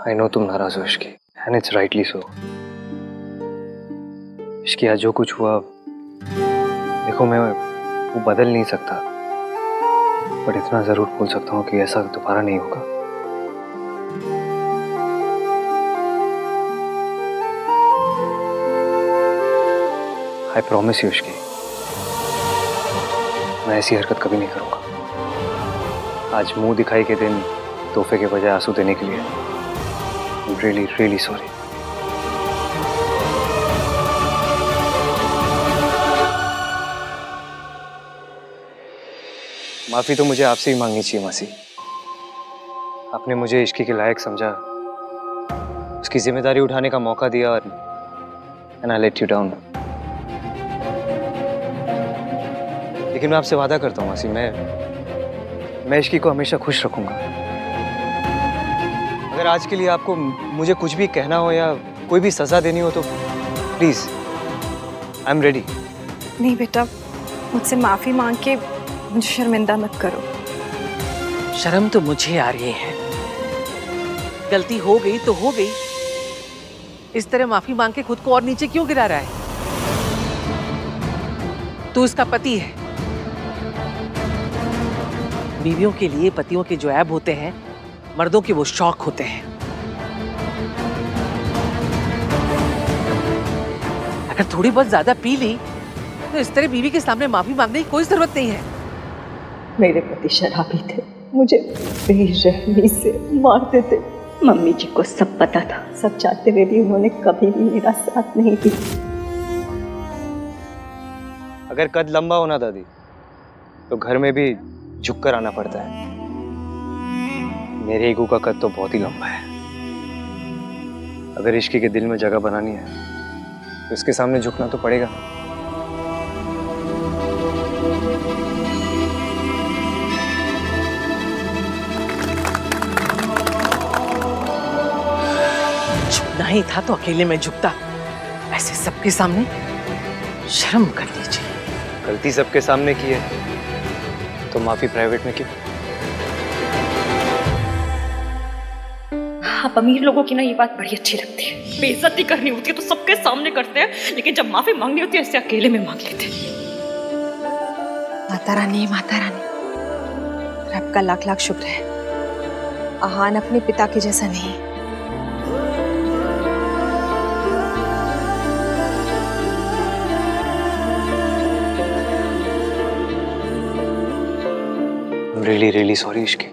I know तुम नाराज हो Ishki, and it's rightly so. Ishki आज जो कुछ हुआ, देखो मैं वो बदल नहीं सकता, पर इतना जरूर बोल सकता हूँ कि ऐसा दोबारा नहीं होगा। आई प्रॉमिस यू इश्की, मैं ऐसी हरकत कभी नहीं करूंगा। आज मुंह दिखाई के दिन तोहफे के बजाय आंसू देने के लिए रियली रियली सॉरी। माफी तो मुझे आपसे ही मांगनी चाहिए मासी। आपने मुझे इश्की के लायक समझा, उसकी जिम्मेदारी उठाने का मौका दिया और and I let you down. लेकिन मैं आपसे वादा करता हूँ मासी, मैं इश्की को हमेशा खुश रखूंगा। अगर आज के लिए आपको मुझे कुछ भी कहना हो या कोई भी सजा देनी हो तो प्लीज आई एम रेडी। नहीं बेटा, मुझसे माफी मांग के मुझे शर्मिंदा मत करो। शर्म तो मुझे आ रही है। गलती हो गई तो हो गई, इस तरह माफी मांग के खुद को और नीचे क्यों गिरा रहा है? तू इसका पति है। बीवियों के लिए पतियों के जो ऐब होते हैं, मर्दों के वो शौक होते हैं। अगर थोड़ी बहुत ज्यादा पी ली तो इस तरह बीवी के सामने माफी मांगने की कोई जरूरत नहीं है। मेरे पति शराबी थे, मुझे बेरहमी से मारते थे। मम्मी जी को सब पता था, सब चाहते हुए भी उन्होंने कभी भी मेरा साथ नहीं दिया। अगर कद लंबा होना दादी तो घर में भी झुककर आना पड़ता है। मेरे ईगो का कद तो बहुत ही लंबा है। अगर इश्की के दिल में जगह बनानी है तो इसके सामने झुकना तो पड़ेगा। झुकना ही था तो अकेले में झुकता, ऐसे सबके सामने शर्म कर लीजिए। गलती सबके सामने की है तो माफी प्राइवेट में क्यों? आप अमीर लोगों की ना ये बात बड़ी अच्छी लगती है। बेइज्जती करनी होती है तो सबके सामने करते हैं, लेकिन जब माफी मांगनी होती है ऐसे अकेले में मांग लेते हैं। माता रानी, माता रानी, रब का लाख लाख शुक्र है, आहान अपने पिता के जैसा नहीं। Really really sorry Ishki.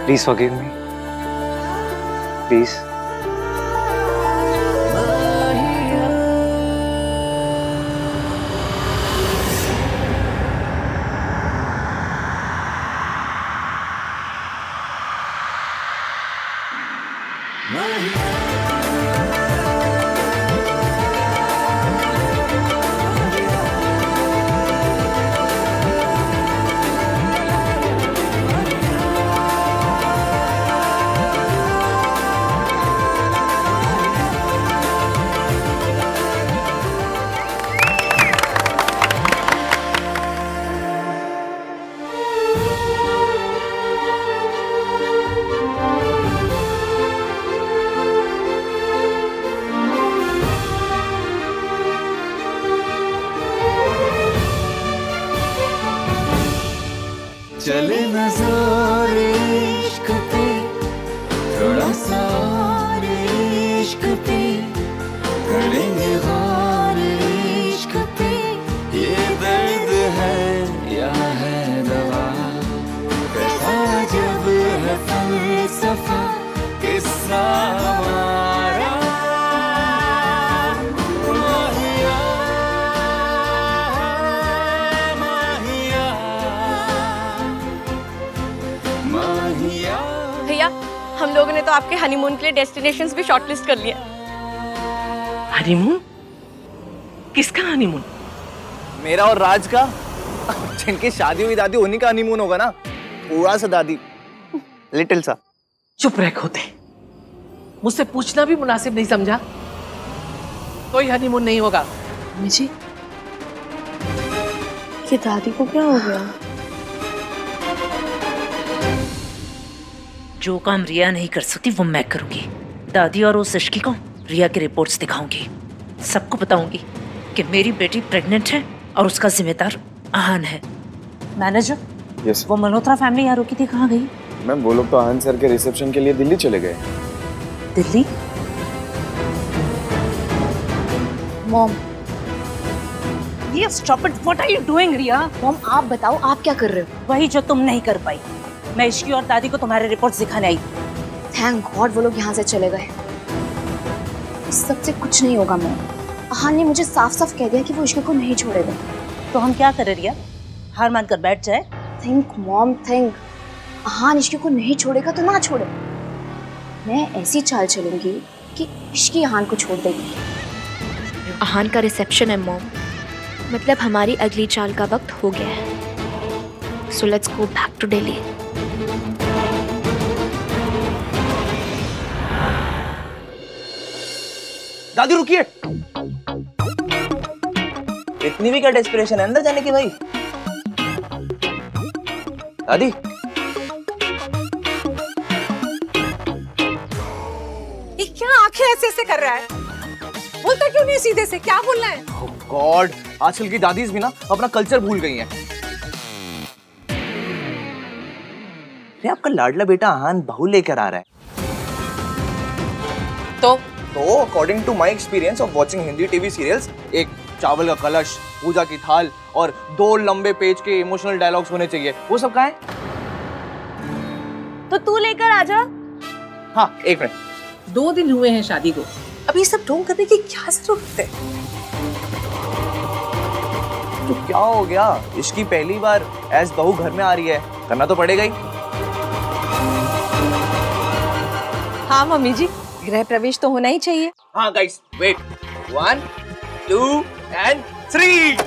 Please forgive me, please. चले नजर इश्क पे, थोड़ा सा और इश्क पे, करेंगे गौर इश्क पे। ये दर्द है या है दवा, कैसा जब है फलसफा, किस्सा हमारा। भैया, हम लोगों ने तो आपके हनीमून के लिए डेस्टिनेशंस भी शॉर्टलिस्ट कर लिए। हनीमून? किसका हनीमून? मेरा और राज का। जिनकी शादी हुई दादी उन्हीं का हनीमून होगा ना, थोड़ा सा दादी, लिटिल सा। चुप रह खोते, मुझसे पूछना भी मुनासिब नहीं समझा। कोई हनीमून नहीं होगा। मम्मी जी, ये दादी को क्या हो गया? जो काम रिया नहीं कर सकती वो मैं करूंगी। दादी और उस इश्की को रिया की रिपोर्ट्स दिखाऊंगी। सबको बताऊंगी कि मेरी बेटी प्रेग्नेंट है और उसका जिम्मेदार आहान है। Manager, yes. वो मल्होत्रा फैमिली यहाँ रुकी थी, कहाँ गई? मैम वो लोग तो आहान सर के रिसेप्शन के लिए दिल्ली चले गए। दिल्ली? मॉम, ये stop it, what are you doing Riya? Mom आप बताओ आप क्या कर रहे हो? वही जो तुम नहीं कर पाई। मैं इश्की और दादी को तुम्हारे रिपोर्ट्स दिखाने आई। थैंक गॉड वो लोग यहाँ से चले गए। इस सबसे कुछ नहीं होगा मॉम। आहान ने मुझे साफ साफ कह दिया कि वो इश्क को नहीं छोड़ेगा। तो हम क्या करें रिया? हार मानकर बैठ जाए? Think mom think. आहान इश्क को नहीं छोड़ेगा तो ना छोड़े। मैं ऐसी चाल चलूंगी कि इश्की आहान को छोड़ देगी। आहान का रिसेप्शन है मॉम, मतलब हमारी अगली चाल का वक्त हो गया है। So let's go back to Delhi. दादी रुकिए। इतनी भी क्या डेस्परेशन है अंदर जाने की भाई? दादी ये क्या आंखें ऐसे ऐसे कर रहा है? बोलता क्यों नहीं सीधे से? क्या बोलना है? गॉड, आजकल की दादीज भी ना अपना कल्चर भूल गई हैं। अरे आपका लाडला बेटा आहान बहू लेकर आ रहा है। तो according to my experience of watching Hindi TV serials, एक चावल का कलश, पूजा की थाल और 2 लंबे पेज के इमोशनल डायलॉग्स होने चाहिए। वो सब कहाँ है? तो तू लेकर आ जा। हाँ एक मिनट। 2 दिन हुए हैं शादी को, अभी सब ढोंग करने की क्या जरूरत है? तो क्या हो गया? इसकी पहली बार एज बहू घर में आ रही है, करना तो पड़ेगा ही। हाँ मम्मी जी, गृह प्रवेश तो होना ही चाहिए। हाँ गाइस, वेट, 1 2 and 3।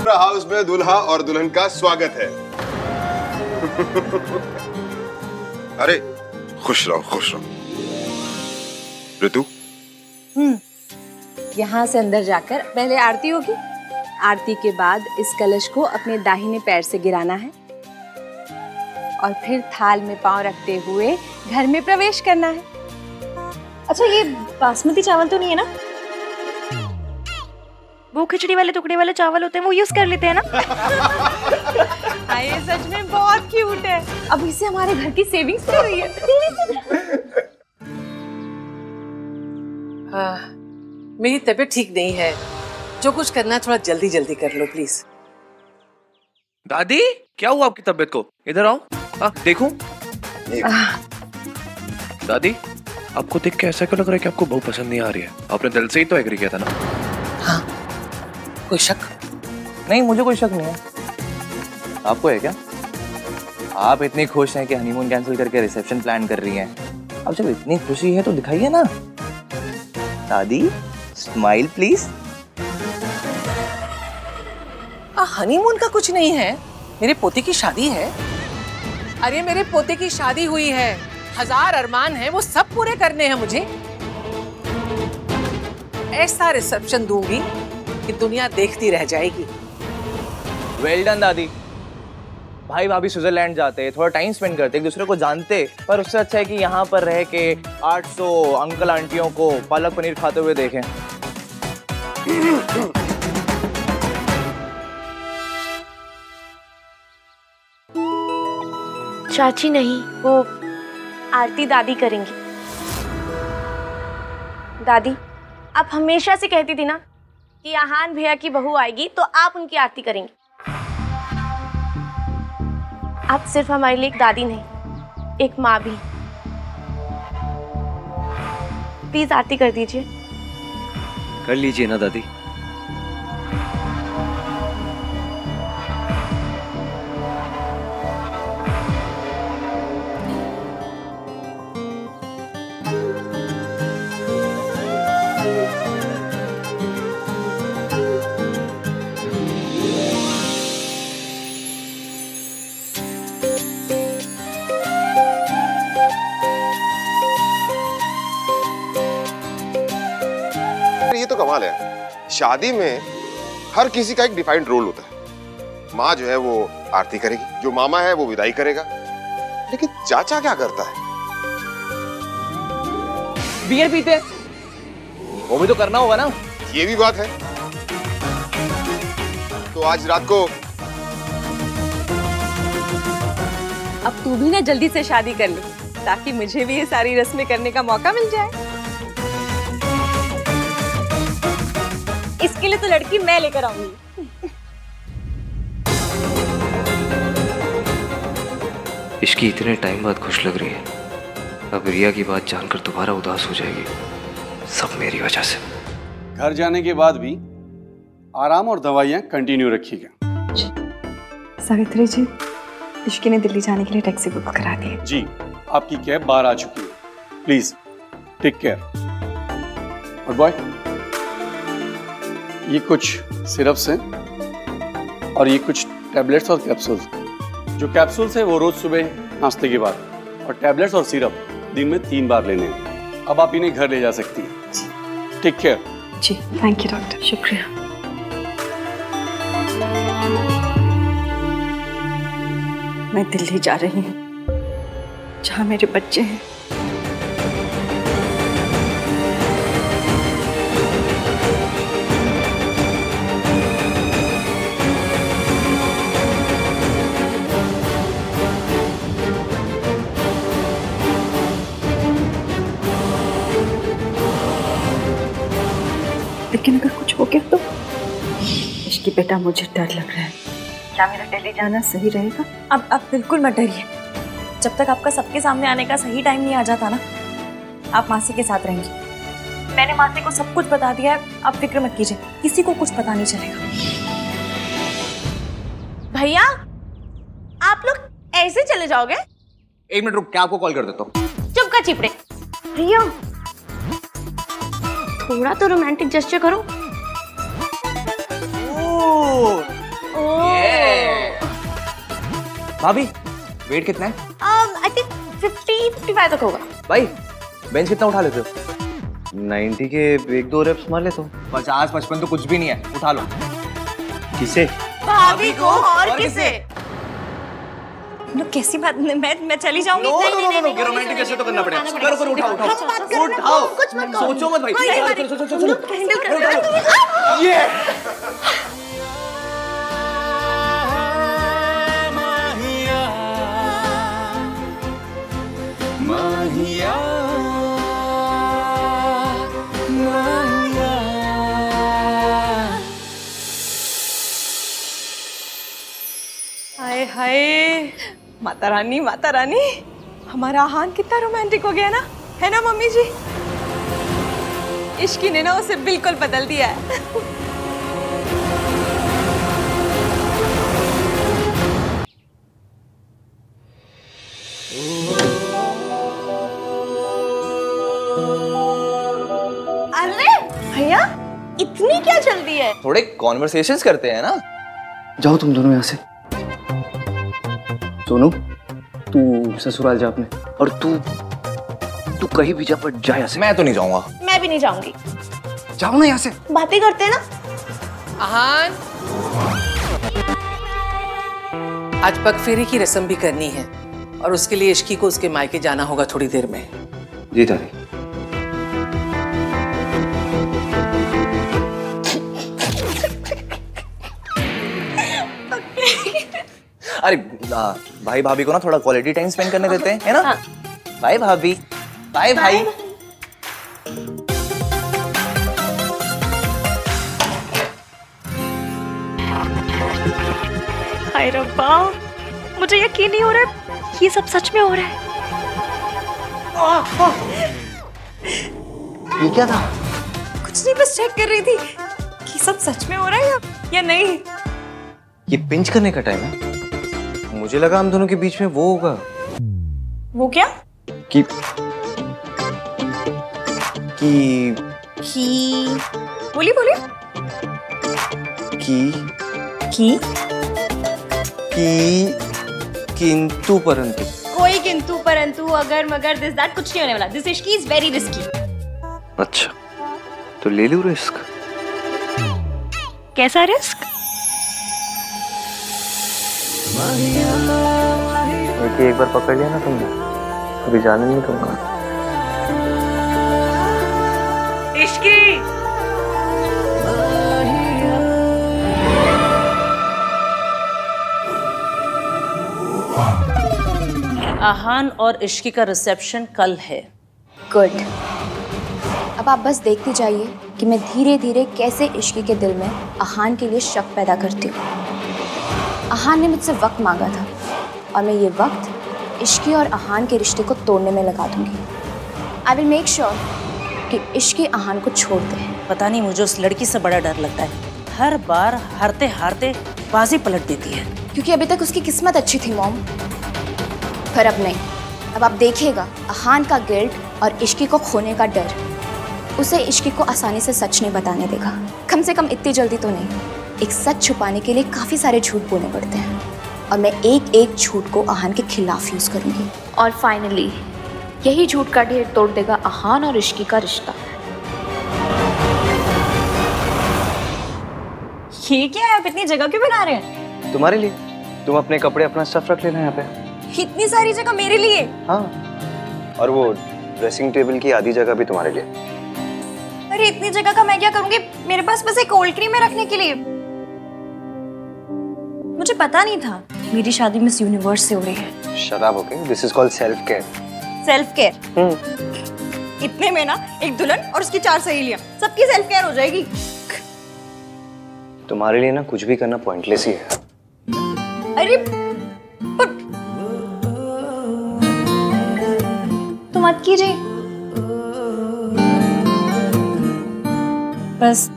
हाउस में दुल्हा और दुल्हन का स्वागत है। अरे खुश रहो खुश रहो। ऋतु, यहाँ से अंदर जाकर पहले आरती होगी। आरती के बाद इस कलश को अपने दाहिने पैर से गिराना है और फिर थाल में पांव रखते हुए घर में प्रवेश करना है। अच्छा, ये बासमती चावल तो नहीं है ना? वो खिचड़ी वाले टुकड़े वाले चावल होते हैं, वो यूज कर लेते हैं ना? ये सच में बहुत क्यूट है। अब इससे हमारे घर की सेविंग्स कर रही है। मेरी तबीयत ठीक नहीं है, जो कुछ करना है थोड़ा जल्दी जल्दी कर लो प्लीज। दादी क्या हुआ आपकी तबीयत को? इधर आओ। देखो। दादी आपको देख के ऐसा क्यों लग रहा है कि आपको बहू पसंद नहीं आ रही है? आपने दिल से ही तो एग्री किया था ना? हाँ, कोई शक? नहीं, मुझे कोई शक नहीं है। आपको है क्या? आप इतनी खुश हैं कि हनीमून कैंसिल करके रिसेप्शन प्लान कर रही हैं। अब जब इतनी खुशी है तो दिखाइए ना। दादी स्माइल प्लीज। हनीमून का कुछ नहीं है, मेरे पोते की शादी है। अरे मेरे पोते की शादी हुई है, 1000 अरमान है, वो सब पूरे करने हैं मुझे। ऐसा रिसेप्शन दूंगी कि दुनिया देखती रह जाएगी। वेल डन दादी। भाई भाभी स्विट्जरलैंड जाते, थोड़ा टाइम स्पेंड करते, एक दूसरे को जानते, पर उससे अच्छा है कि यहाँ पर रह के 800 अंकल आंटियों को पालक पनीर खाते हुए देखें। चाची नहीं, वो आरती दादी करेंगी। दादी, आप हमेशा से कहती थी ना कि आहान भैया की बहू आएगी तो आप उनकी आरती करेंगी। आप सिर्फ हमारे लिए एक दादी नहीं, एक माँ भी। प्लीज आरती कर दीजिए। कर लीजिए ना दादी। ये तो कमाल है। शादी में हर किसी का एक डिफाइंड रोल होता है। माँ जो है वो आरती करेगी, जो मामा है वो विदाई करेगा, लेकिन चाचा क्या करता है? बियर पीते हैं। वो भी तो करना होगा ना। ये भी बात है। तो आज रात को अब तू भी ना जल्दी से शादी कर ले, ताकि मुझे भी ये सारी रस्में करने का मौका मिल जाए। इसके लिए तो लड़की मैं लेकर आऊंगी। इश्की इतने टाइम बाद खुश लग रही है, अब रिया की बात जानकर दोबारा उदास हो जाएगी। सब मेरी वजह से। घर जाने के बाद भी आराम और दवाइयाँ कंटिन्यू रखिएगा। सावित्री जी, इश्की ने दिल्ली जाने के लिए टैक्सी बुक करा दी है। जी, आपकी कैब बाहर आ चुकी है। Please take care. और बॉय, ये कुछ सिरप्स हैं और ये कुछ टैबलेट्स और कैप्सूल्स। जो कैप्सूल्स है वो रोज सुबह नाश्ते के बाद, और टैबलेट्स और सिरप दिन में 3 बार लेने हैं। अब आप इन्हें घर ले जा सकती हैं। Take care. जी, थैंक यू डॉक्टर, शुक्रिया। मैं दिल्ली जा रही हूँ, जहाँ मेरे बच्चे हैं। लेकिन अगर कुछ हो गया तो? इश्की बेटा, मुझे डर लग रहा है। क्या मेरा दिल्ली जाना सही रहेगा? अब बिल्कुल मत डरिए। जब तक आपका सबके सामने आने का सही टाइम नहीं आ जाता ना, आप मासी के साथ रहेंगी। मैंने मासी को सब कुछ बता दिया है, आप फिक्र मत कीजिए, किसी को कुछ पता नहीं चलेगा। भैया, आप लोग ऐसे चले जाओगे? 1 मिनट रुक, क्या आपको कॉल कर देता हूँ। चुप का चिपड़े। रिया, थोड़ा तो रोमांटिक जेस्चर करो। भाभी, वेट कितना है? आई थिंक 50-55 तक होगा। भाई, बेंच कितना उठा लेते हो? 90 के 1-2 रेप्स मार लेता हूँ। 50-55 तो कुछ भी नहीं है, उठा लो। किसे? भाभी को और किसे? कैसी बात, मैं चली जाऊंगी। नो, रोमांटिक कैसे तो करना पड़ेगा। करो, उठाओ। कुछ मत करो। सोचो मत भाई। चलो। ये माहिया, हाय हाय, माता रानी, माता रानी, हमारा आहान कितना रोमांटिक हो गया ना, है ना मम्मी जी? इश्की ने ना उसे बिल्कुल बदल दिया है। अरे भैया, इतनी क्या जल्दी है? थोड़े कॉन्वर्सेशंस करते हैं ना। जाओ तुम दोनों यहाँ से। सोनू, तू ससुराल जा अपने, और तू कहीं भी जा, पर जा यहाँ से। मैं तो नहीं जाऊंगा। मैं भी नहीं जाऊंगी। जाओ ना यहाँ से। बातें करते हैं ना। आहान, आज पगफेरी की रस्म भी करनी है, और उसके लिए इश्की को उसके मायके जाना होगा थोड़ी देर में। जी दादी। अरे भाई भाभी को ना थोड़ा क्वालिटी टाइम स्पेंड करने देते हैं, है ना? बाय भाभी, बाय भाई। हाय रब्बा, मुझे यकीन नहीं हो रहा है, ये सब सच में हो रहा है। ये क्या था? कुछ नहीं, बस चेक कर रही थी कि सब सच में हो रहा है या नहीं। ये पिंच करने का टाइम है। मुझे लगा हम दोनों के बीच में वो होगा। वो क्या? कि बोलिए बोलिए। किंतु परंतु। कोई किंतु परंतु अगर मगर दिस दैट कुछ नहीं होने वाला। This Ishki is very risky. अच्छा, तो ले लूं रिस्क। कैसा रिस्क? एक बार पकड़ लिया ना तुमने, अभी जाने नहीं दूंगा। इश्की आहान और इश्की का रिसेप्शन कल है। गुड। अब आप बस देखते जाइए कि मैं धीरे धीरे कैसे इश्की के दिल में आहान के लिए शक पैदा करती हूँ। आहान ने मुझसे वक्त मांगा था और मैं ये वक्त इश्की और आहान के रिश्ते को तोड़ने में लगा दूंगी। आई विल मेक श्योर कि इश्की आहान को छोड़ दे। पता नहीं मुझे उस लड़की से बड़ा डर लगता है, हर बार हारते हारते बाजी पलट देती है। क्योंकि अभी तक उसकी किस्मत अच्छी थी मॉम, पर अब नहीं। अब आप देखिएगा आहान का गिल्ट और इश्की को खोने का डर उसे इश्की को आसानी से सच नहीं बताने देगा। कम से कम इतनी जल्दी तो नहीं। एक सच छुपाने के लिए काफ़ी सारे झूठ बोलने पड़ते हैं और मैं एक एक झूठ को आहान के खिलाफ यूज़ करूँगी। और फाइनली यही झूठ का ढेर तोड़ देगा आहान और इश्की का रिश्ता। ये क्या है? आप इतनी जगह क्यों बना रहे हैं? तुम्हारे लिए। तुम अपने कपड़े अपना स्टफ रख लेना यहाँ पे। इतनी सारी जगह मेरे लिए? हाँ, और वो ड्रेसिंग टेबल की आधी जगह भी तुम्हारे लिए। अरे इतनी जगह का मैं क्या करूंगी? मेरे पास बस एक कोल्ड क्रीम है रखने के लिए। मुझे पता नहीं था मेरी शादी मिस यूनिवर्स से हो रही है। शराब हो गई। This is called self care. Self care? इतने में ना एक दुल्हन और उसकी 4 सहेलियां, सबकी सेल्फ केयर हो जाएगी। तुम्हारे लिए ना कुछ भी करना पॉइंटलेस ही है। अरे तो मत कीजिए, बस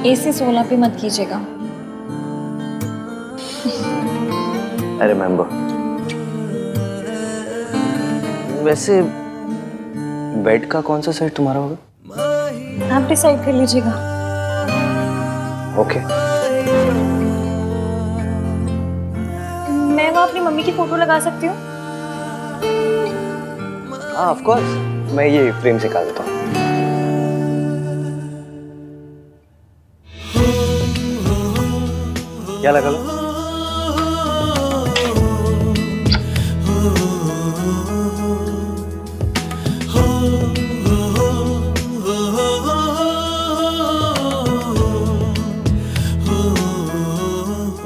AC 16 पे मत कीजिएगा। I remember. वैसे बेड का कौन सा साइड तुम्हारा होगा? आप डिसाइड कर लीजिएगा। ओके। मैं वहाँ अपनी मम्मी की फोटो लगा सकती हूँ? हाँ ऑफ कोर्स। मैं ये फ्रेम से निकाल देता हूँ। क्या लगा लो?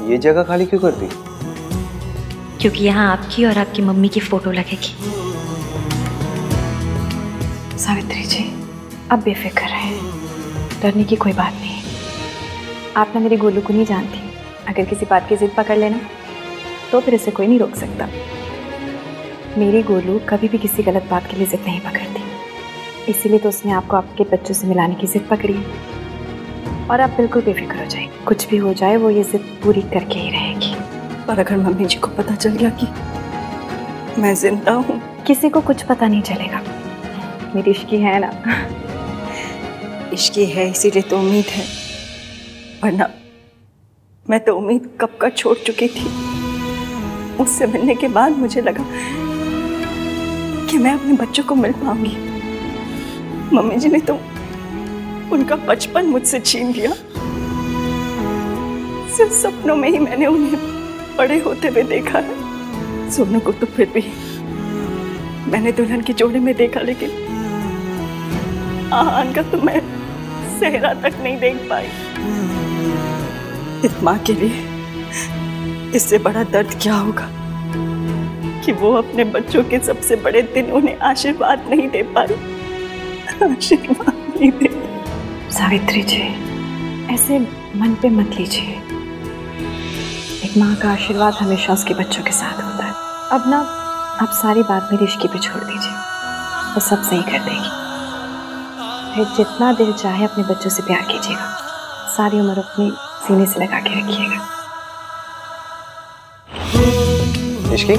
ये जगह खाली क्यों कर दी? क्योंकि यहाँ आपकी और आपकी मम्मी की फोटो लगेगी। सावित्री जी, अब बेफिक्र रहे, डरने की कोई बात नहीं। आप ना मेरी गोलू को नहीं जानती। अगर किसी बात की जिद पकड़ लेना तो फिर इसे कोई नहीं रोक सकता। मेरी गोलू कभी भी किसी गलत बात के लिए जिद नहीं पकड़ती, इसीलिए तो उसने आपको आपके बच्चों से मिलाने की जिद पकड़ी है। और आप बिल्कुल बेफिक्र हो जाए, कुछ भी हो जाए वो ये जिद पूरी करके ही रहेगी। पर अगर मम्मी जी को पता चल गया कि मैं जिंदा हूँ? किसी को कुछ पता नहीं चलेगा। मेरी इश्की है ना। इश्की है इसीलिए तो उम्मीद है, वरना मैं तो उम्मीद कब का छोड़ चुकी थी। उससे मिलने के बाद मुझे लगा कि मैं अपने बच्चों को मिल पाऊंगी। मम्मी जी ने तो उनका बचपन मुझसे छीन लिया। सिर्फ सपनों में ही मैंने उन्हें बड़े होते हुए देखा है। सोनू को तो फिर भी मैंने दुल्हन के जोड़े में देखा, लेकिन आहान का तो मैं सेहरा तक नहीं देख पाई। इस माँ के लिए इससे बड़ा दर्द क्या होगा कि वो अपने बच्चों के सबसे बड़े दिन उन्हें आशीर्वाद नहीं दे पाई। आशीर्वाद नहीं दे। सावित्री जी, ऐसे मन पे मत लीजिए। एक माँ का आशीर्वाद हमेशा उसके बच्चों के साथ होता है। अब ना आप सारी बात मेरी इश्की पे छोड़ दीजिए, वो सब सही कर देगी। फिर जितना दिल चाहे अपने बच्चों से प्यार कीजिएगा, सारी उम्र अपनी सीने से लगा के रखिएगा। इश्की,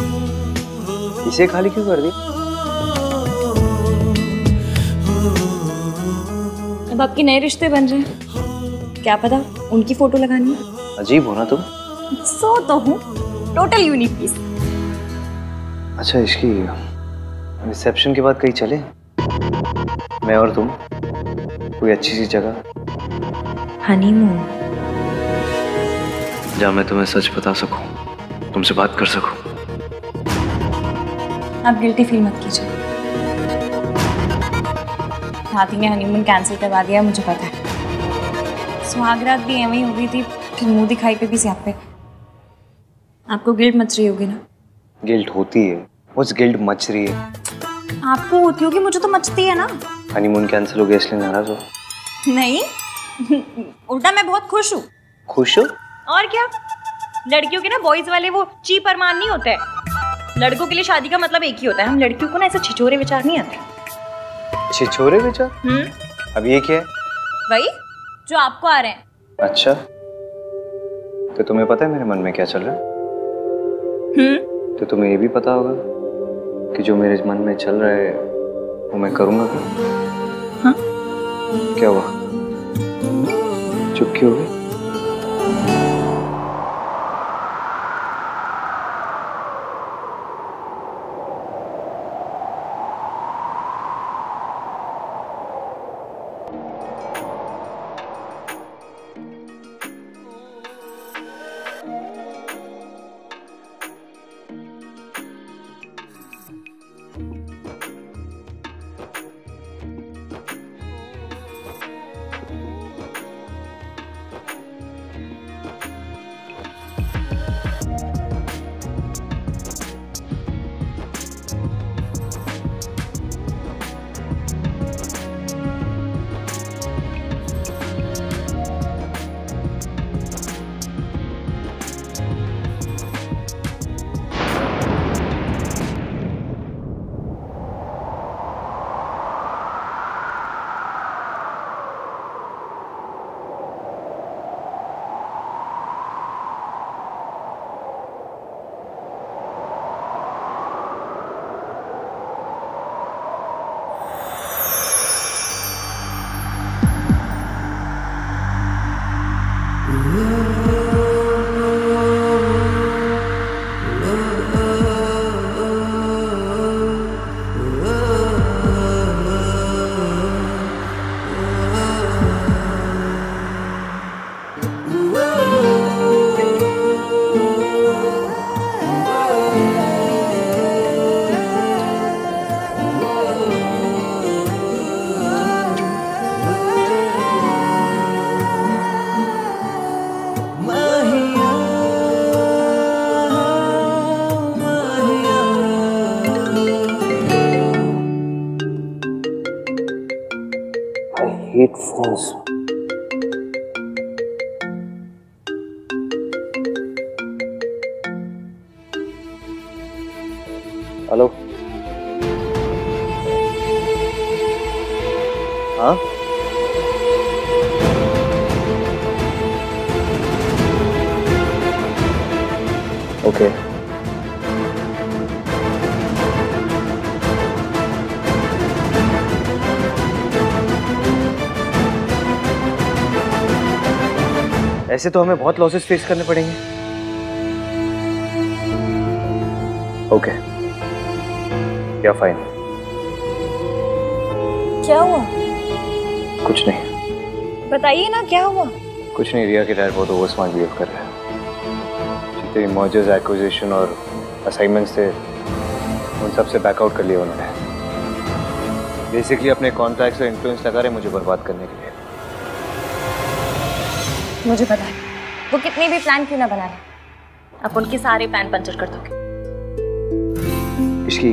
इसे खाली क्यों कर दी? अब आपके नए रिश्ते बन रहे हैं, क्या पता उनकी फोटो लगानी है। अजीब हो ना तुम। सो तो हूँ, टोटल यूनिक पीस। अच्छा इश्की, रिसेप्शन के बाद कहीं चले? मैं और तुम कोई अच्छी सी जगह। हनीमून। जहाँ मैं तुम्हें सच बता सकूं। तुमसे बात कर सकूं। आप गिल्टी फील मत कीजिए। हाथी ने हनीमून कैंसिल करवा दिया, मुझे पता है। सुहागरात भी एवं ही हो गई थी, फिर मुंह दिखाई पे भी स्यापे। आपको गिल्ट मच रही होगी ना? गिल्ट होती है, उस गिल्ट मच रही है। आपको होती होगी, मुझे तो मचती है ना। हनीमून कैंसिल हो गया इसलिए नाराज हो? नहीं उल्टा मैं बहुत खुश हूँ। खुश हो? और क्या, लड़कियों के ना बॉयज वाले वो चीप अरमान नहीं होते हैं। लड़कों के लिए शादी का मतलब एक ही होता है। हम लड़कियों को ना ऐसे छिछोरे विचार नहीं आते। छिछोरे विचार? अब ये क्या है? वही जो आपको आ रहे हैं। अच्छा, तो तुम्हें पता है मेरे मन में क्या चल रहा है? तो तुम्हें ये भी पता होगा कि जो मेरे मन में चल रहा है वो मैं करूंगा क्या? हाँ? क्या हुआ, चुप क्यों हो गई? hate phones. हेलो, हाँ ओके ऐसे तो हमें बहुत लॉसेस फेस करने पड़ेंगे। ओके या फाइन। क्या हुआ? कुछ नहीं। बताइए ना क्या हुआ? कुछ नहीं, रिया के डैड बहुत ओवर स्मार्ट बिहेव कर रहे हैं। जितने मर्जर्स, एक्विजिशन और असाइनमेंट्स थे उन सब से बैकआउट कर लिया उन्होंने। बेसिकली अपने कॉन्ट्रैक्ट्स और इन्फ्लुएंस लगा रहे मुझे बर्बाद करने के लिए। मुझे पता है वो कितने भी प्लान क्यों ना बना रहे, आप उनके सारे प्लान पंचर कर दोगे। इसकी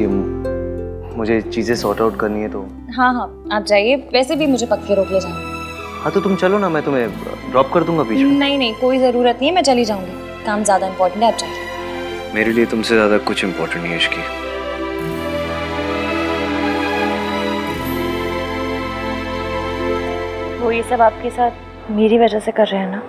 मुझे चीजें सॉर्ट आउट करनी है तो। हाँ हाँ आप जाइए, वैसे भी मुझे पक्के रोक ले जाना। हाँ तो तुम चलो ना, मैं तुम्हें ड्रॉप कर दूंगा बीच में। नहीं नहीं कोई जरूरत नहीं है, मैं चली जाऊंगी, काम ज्यादा इम्पोर्टेंट है, आप जाइए। मेरे लिए तुमसे ज्यादा कुछ इम्पोर्टेंट नहीं है इसकी। वो ये सब आपके साथ मेरी वजह से कर रहे हैं ना?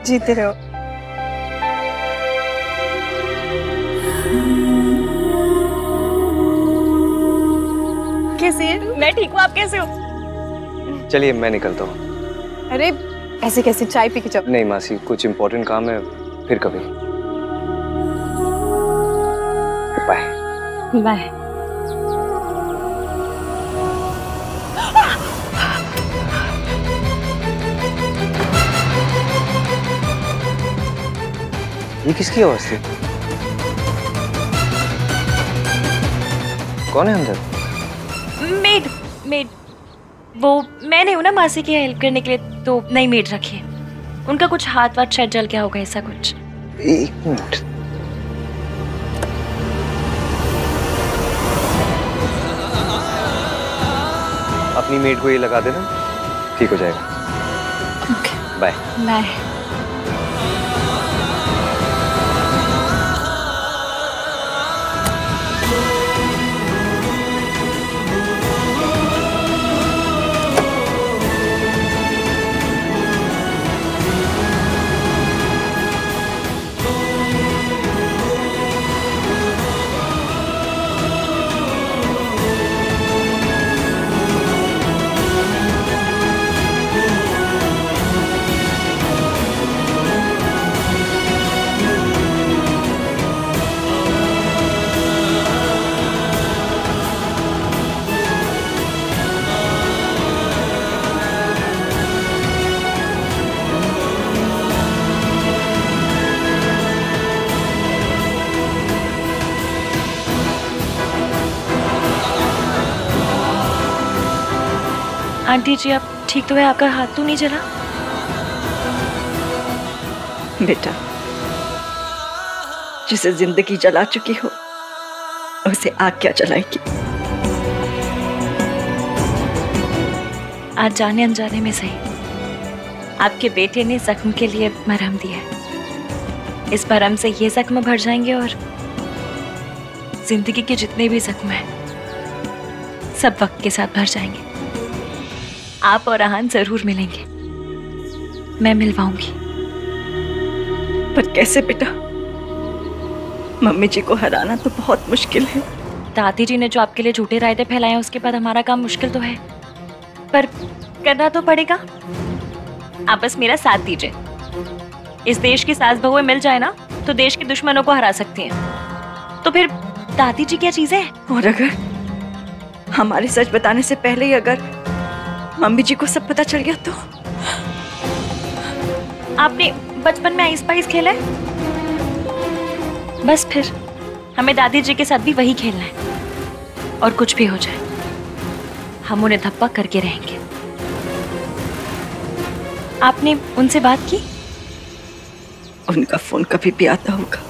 जीते रहो। कैसी है? मैं ठीक हूँ, आप कैसे हो? चलिए मैं निकलता हूँ। अरे ऐसे कैसे, चाय पी के जाओ। नहीं मासी, कुछ इम्पोर्टेंट काम है, फिर कभी। Bye bye. ये किसकी आवाज थी? कौन है अंदर? मेड मेड वो मैं नहीं हूँ ना मासी की हेल्प करने के लिए, तो नई मेड रखी है। उनका कुछ हाथ वाथ शायद जल गया होगा, ऐसा कुछ। एक मिनट। अपनी मेड को ये लगा देना, ठीक हो जाएगा। Okay bye bye. Aunty ji आप ठीक तो है? आपका हाथ तो नहीं जला? बेटा, जिसे जिंदगी जला चुकी हो उसे आग क्या जलाएगी? आज जाने अनजाने में सही, आपके बेटे ने जख्म के लिए मरहम दिया है। इस मरहम से ये जख्म भर जाएंगे और जिंदगी के जितने भी जख्म हैं सब वक्त के साथ भर जाएंगे। आप और आहान जरूर मिलेंगे, मैं मिलवाऊंगी। पर कैसे बेटा? मम्मी जी को हराना तो बहुत मुश्किल है। दादी जी ने जो आपके लिए झूठे रायते फैलाए हैं, उसके बाद हमारा काम मुश्किल तो है, पर करना तो पड़ेगा। आप बस मेरा साथ दीजिए। इस देश की सास बहुएं मिल जाए ना तो देश के दुश्मनों को हरा सकती हैं। तो फिर दादी जी क्या चीज है? और अगर हमारे सच बताने से पहले ही अगर मम्मी जी को सब पता चल गया तो? आपने बचपन में आइस पाइस खेला है? बस फिर हमें दादी जी के साथ भी वही खेलना है। और कुछ भी हो जाए हम उन्हें धप्पा करके रहेंगे। आपने उनसे बात की? उनका फोन कभी भी आता होगा।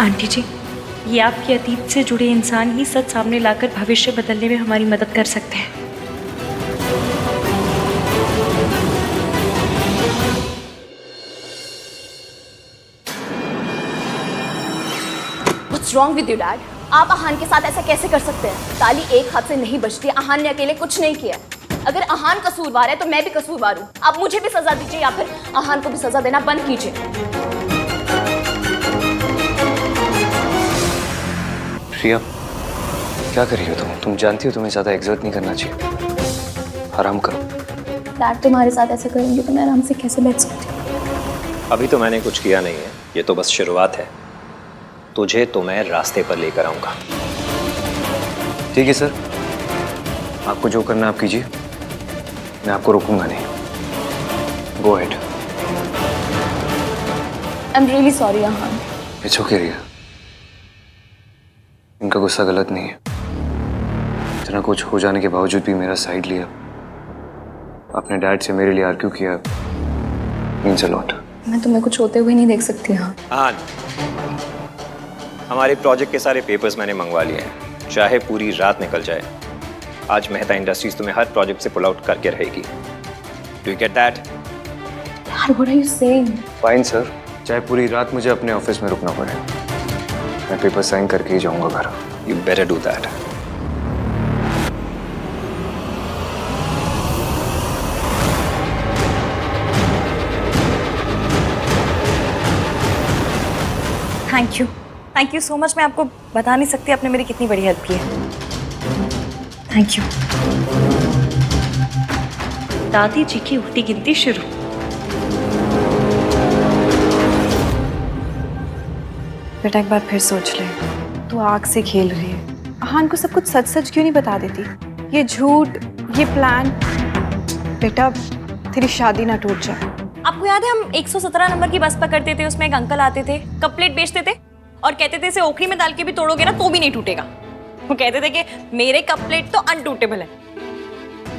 आंटी जी, ये आपके अतीत से जुड़े इंसान ही सच सामने लाकर भविष्य बदलने में हमारी मदद कर सकते हैं। What's wrong with you, Dad? आप आहान के साथ ऐसा कैसे कर सकते हैं? ताली एक हाथ से नहीं बजती। आहान ने अकेले कुछ नहीं किया। अगर आहान कसूरवार है तो मैं भी कसूरवार हूँ। आप मुझे भी सजा दीजिए या फिर आहान को भी सजा देना बंद कीजिए। प्रिया, क्या कर रही हो तुम? तुम जानती हो तुम्हें ज्यादा एग्जर्ट नहीं करना चाहिए। आराम करो। डैड तुम्हारे साथ ऐसा करेंगे तो मैं आराम से कैसे बैठ सकती हूँ? अभी तो मैंने कुछ किया नहीं है, ये तो बस शुरुआत है। तुझे तो मैं रास्ते पर लेकर आऊंगा। ठीक है सर, आपको जो करना आप कीजिए, मैं आपको रोकूंगा नहीं। Go ahead. I am really sorry Aahan. It's okay Riya, इनका गुस्सा गलत नहीं है। इतना कुछ हो जाने के बावजूद भी मेरा साइड लिया, अपने डैड से मेरे लिए आर्ग्यू किया, मीन्स अ लॉट। मैं तुम्हें कुछ होते हुए नहीं देख सकती। हाँ, हमारे प्रोजेक्ट के सारे पेपर्स मैंने मंगवा लिए हैं, चाहे पूरी रात निकल जाए। आज मेहता इंडस्ट्रीज तुम्हें हर प्रोजेक्ट से पुल आउट करके रहेगी। Do you get that? Dad, what are you saying? Fine sir, चाहे पूरी रात मुझे अपने ऑफिस में रुकना पड़े, मैं पेपर साइन करके ही जाऊंगा घर। You better do that. Thank you so much. मैं आपको बता नहीं सकती आपने मेरी कितनी बड़ी हेल्प की है। Thank you. दादी जी की उल्टी गिनती शुरू। बेटा एक बार फिर सोच ले, तू आग से खेल रही है। अहान को सब कुछ सच सच क्यों नहीं बता देती? ये झूठ, ये प्लान। बेटा तेरी शादी ना टूट जाए। आपको याद है हम 117 नंबर की बस पकड़ते थे, उसमें एक अंकल आते थे, कप प्लेट बेचते थे और कहते थे इसे ओखली में डाल के भी तोड़ोगे ना तो भी नहीं टूटेगा। वो कहते थे कि मेरे कप प्लेट तो अनटूटेबल है।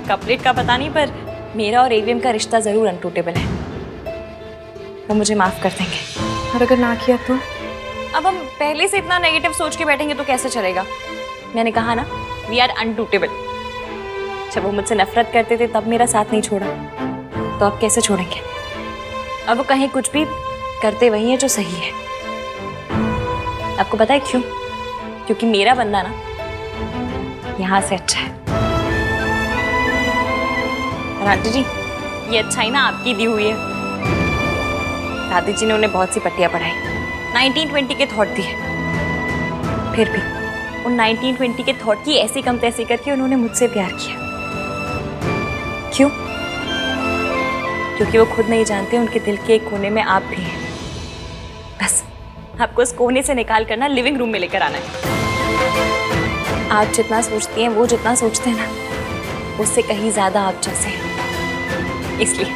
कप प्लेट का पता नहीं, पर मेरा और एवीएम का रिश्ता जरूर अनटूटेबल है। वो मुझे माफ कर देंगे। और अगर ना किया तो? अब हम पहले से इतना नेगेटिव सोच के बैठेंगे तो कैसे चलेगा? मैंने कहा ना, वी आर अनटूटेबल। जब वो मुझसे नफरत करते थे तब मेरा साथ नहीं छोड़ा, तो अब कैसे छोड़ेंगे? अब वो कहीं कुछ भी करते वही है जो सही है। आपको पता है क्यों? क्योंकि मेरा बंदा ना यहाँ से अच्छा है। और आंटी जी, ये अच्छाई ना आपकी दी हुई है। दादी जी ने उन्हें बहुत सी पट्टियां पढ़ाई, 1920 के थॉट दिए। फिर भी उन 1920 के थॉट की ऐसी कम तैसी करके उन्होंने मुझसे प्यार किया। क्यों? क्योंकि वो खुद नहीं जानते उनके दिल के एक कोने में आप भी हैं। बस आपको उस कोने से निकाल कर ना लिविंग रूम में लेकर आना है। आप जितना सोचती हैं, वो जितना सोचते हैं ना, उससे कहीं ज्यादा आप जैसे हैं। इसलिए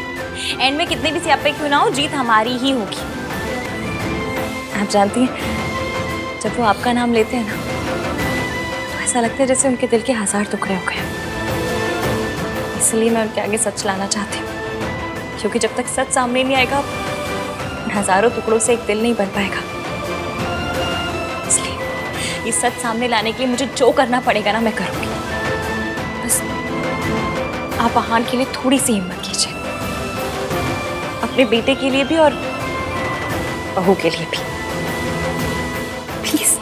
एंड में कितने भी सियापे क्यों ना हो, जीत हमारी ही होगी। आप जानती हैं, जब वो आपका नाम लेते हैं ना, तो ऐसा लगता है जैसे उनके दिल के 1000 टुकड़े हो गए। इसलिए मैं उनके आगे सच लाना चाहती हूँ, क्योंकि जब तक सच सामने नहीं आएगा, हजारों टुकड़ों से एक दिल नहीं बन पाएगा। इसलिए ये सच सामने लाने के लिए मुझे जो करना पड़ेगा ना, मैं करूँगी। बस आप अहान के लिए थोड़ी सी हिम्मत कीजिए, अपने बेटे के लिए भी और बहू के लिए भी। प्लीज।